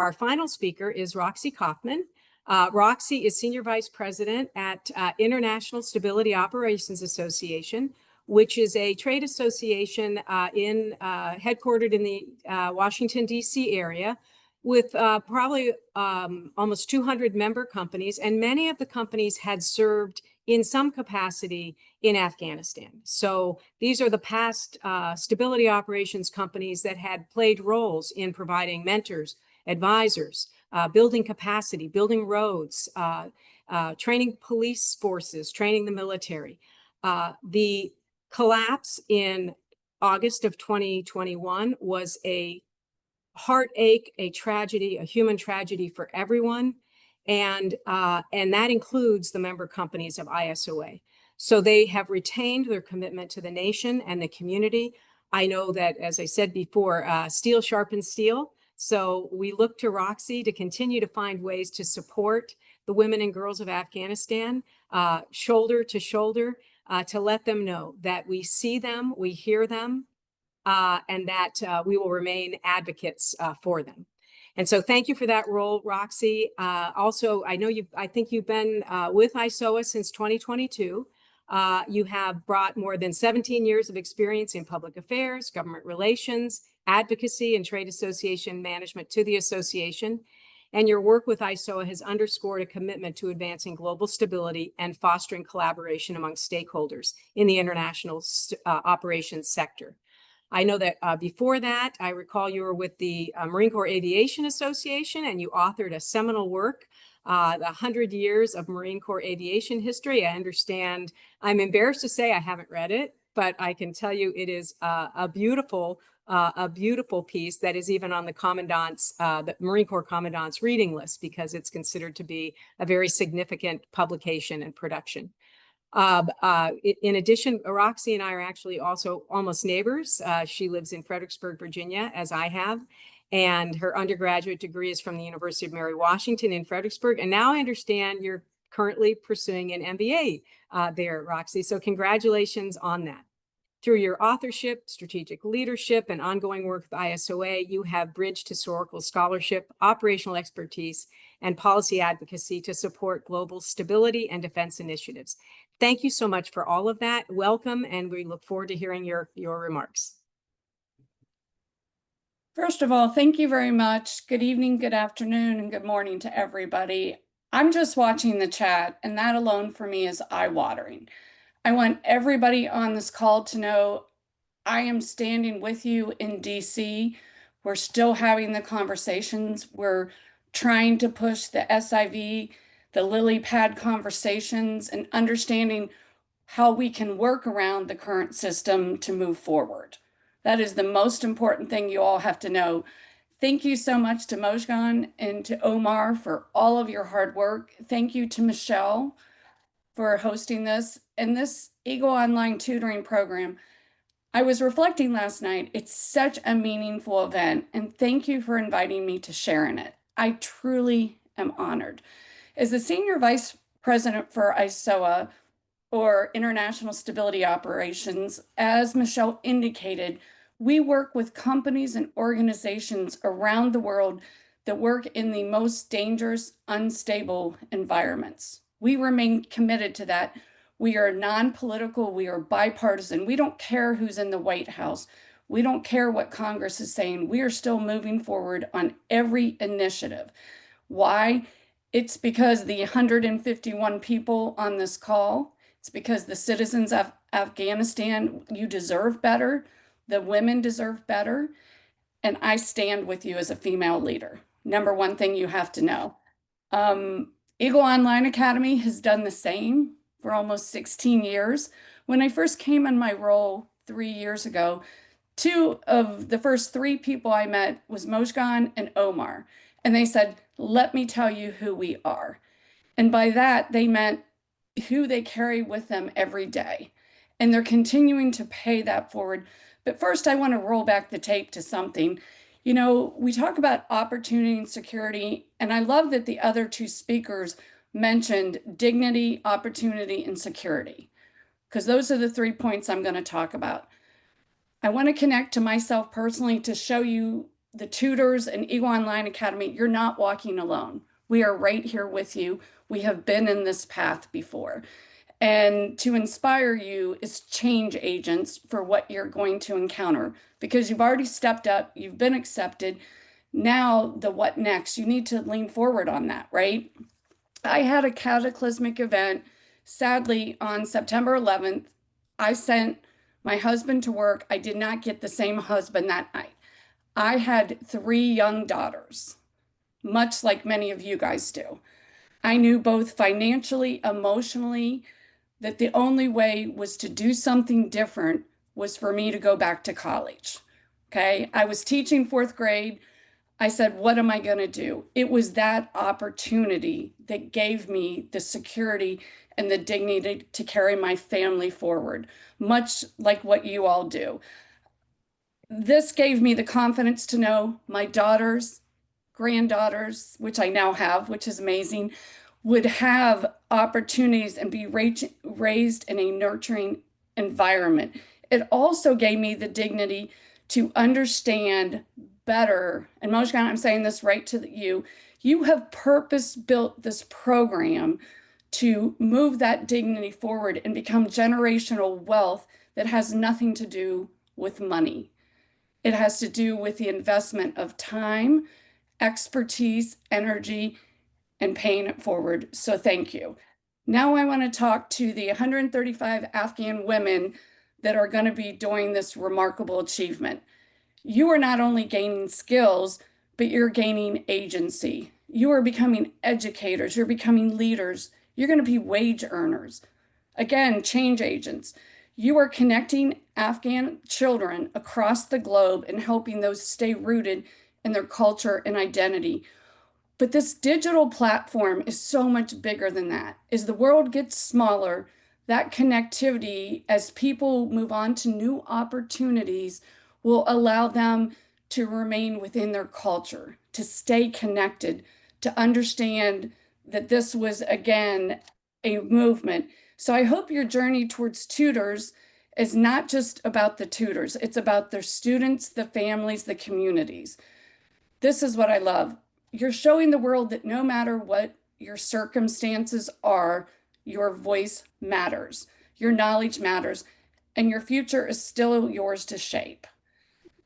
Our final speaker is Roxy Kaufman. Roxy is Senior Vice President at International Stability Operations Association, which is a trade association headquartered in the Washington, D.C. area with probably almost 200 member companies, and many of the companies had served in some capacity in Afghanistan. So these are the past stability operations companies that had played roles in providing mentors, advisors, building capacity, building roads, training police forces, training the military. The collapse in August of 2021 was a heartache, a tragedy, a human tragedy for everyone. And that includes the member companies of ISOA. So they have retained their commitment to the nation and the community. I know that, as I said before, steel sharpens steel. So we look to Roxy to continue to find ways to support the women and girls of Afghanistan, shoulder to shoulder, to let them know that we see them, we hear them, and that we will remain advocates for them. And so thank you for that role, Roxy. Also, I think you've been with ISOA since 2022. You have brought more than 17 years of experience in public affairs, government relations, advocacy, and trade association management to the association. And your work with ISOA has underscored a commitment to advancing global stability and fostering collaboration among stakeholders in the international operations sector. I know that before that, I recall you were with the Marine Corps Aviation Association, and you authored a seminal work, the 100 Years of Marine Corps Aviation History. I understand, I'm embarrassed to say I haven't read it, but I can tell you it is a beautiful piece that is even on the Marine Corps Commandant's reading list, because it's considered to be a very significant publication and production. In addition, Roxy and I are actually also almost neighbors. She lives in Fredericksburg, Virginia, as I have, and her undergraduate degree is from the University of Mary Washington in Fredericksburg. And now I understand you're currently pursuing an MBA there, Roxy. So congratulations on that. Through your authorship, strategic leadership, and ongoing work with ISOA, you have bridged historical scholarship, operational expertise, and policy advocacy to support global stability and defense initiatives. Thank you so much for all of that. Welcome, and we look forward to hearing your remarks. First of all, thank you very much. Good evening, good afternoon, and good morning to everybody. I'm just watching the chat, and that alone for me is eye-watering. I want everybody on this call to know I am standing with you in DC. We're still having the conversations. We're trying to push the SIV, the lily pad conversations, and understanding how we can work around the current system to move forward. That is the most important thing you all have to know. Thank you so much to Mojgan and to Omar for all of your hard work. Thank you to Michelle for hosting this and this Eagle Online tutoring program. I was reflecting last night. It's such a meaningful event, and thank you for inviting me to share in it. I truly am honored. As the Senior Vice President for ISOA, or International Stability Operations, as Michelle indicated, we work with companies and organizations around the world that work in the most dangerous, unstable environments. We remain committed to that. We are non-political, we are bipartisan. We don't care who's in the White House. We don't care what Congress is saying. We are still moving forward on every initiative. Why? It's because the 151 people on this call, it's because the citizens of Afghanistan, you deserve better. The women deserve better. And I stand with you as a female leader. Number one thing you have to know. Eagle Online Academy has done the same for almost 16 years. When I first came in my role 3 years ago, two of the first three people I met was Mojgan and Omar. And they said, let me tell you who we are. And by that, they meant who they carry with them every day. And they're continuing to pay that forward. But first, I want to roll back the tape to something. You know, we talk about opportunity and security, and I love that the other two speakers mentioned dignity, opportunity, and security, because those are the 3 points I'm going to talk about. I want to connect to myself personally to show you the tutors and Eagle Online Academy, you're not walking alone. We are right here with you. We have been in this path before. And to inspire you is change agents for what you're going to encounter because you've already stepped up, you've been accepted. Now, the what next? You need to lean forward on that, right? I had a cataclysmic event. Sadly, on September 11th, I sent my husband to work. I did not get the same husband that night. I had 3 young daughters, much like many of you guys do. I knew both financially, emotionally, that the only way was to do something different was for me to go back to college. Okay. I was teaching 4th grade. I said, what am I going to do? It was that opportunity that gave me the security and the dignity to carry my family forward, much like what you all do. This gave me the confidence to know my daughters, granddaughters, which I now have, which is amazing, would have opportunities and be raised in a nurturing environment. It also gave me the dignity to understand better, and Mojgan, I'm saying this right to you, you have purpose built this program to move that dignity forward and become generational wealth that has nothing to do with money. It has to do with the investment of time, expertise, energy, and paying it forward. So thank you. Now I want to talk to the 135 Afghan women that are going to be doing this remarkable achievement. You are not only gaining skills, but you're gaining agency. You are becoming educators. You're becoming leaders. You're going to be wage earners. Again, change agents. You are connecting Afghan children across the globe and helping those stay rooted in their culture and identity. But this digital platform is so much bigger than that. As the world gets smaller, that connectivity, as people move on to new opportunities, will allow them to remain within their culture, to stay connected, to understand that this was, again, a movement. So I hope your journey towards tutors is not just about the tutors, it's about their students, the families, the communities. This is what I love. You're showing the world that no matter what your circumstances are, your voice matters, your knowledge matters, and your future is still yours to shape.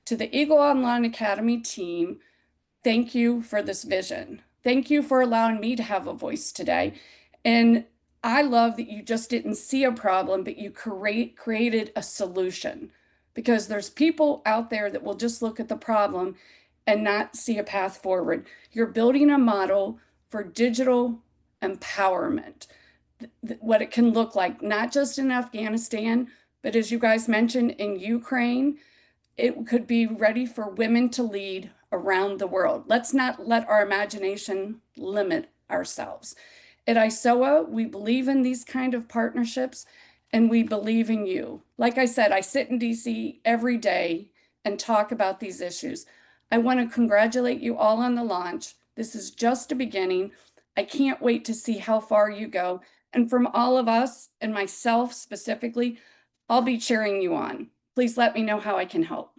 To the Eagle Online Academy team, thank you for this vision. Thank you for allowing me to have a voice today. And I love that you just didn't see a problem, but you created a solution, because there's people out there that will just look at the problem and not see a path forward. You're building a model for digital empowerment, what it can look like, not just in Afghanistan, but as you guys mentioned, in Ukraine. It could be ready for women to lead around the world. Let's not let our imagination limit ourselves. At ISOA, we believe in these kind of partnerships, and we believe in you. Like I said, I sit in DC every day and talk about these issues. I want to congratulate you all on the launch. This is just a beginning. I can't wait to see how far you go. And from all of us, and myself specifically, I'll be cheering you on. Please let me know how I can help.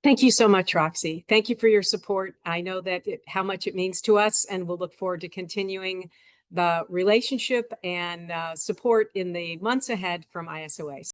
Thank you so much, Roxy. Thank you for your support. I know that how much it means to us, and we'll look forward to continuing the relationship and support in the months ahead from ISOA.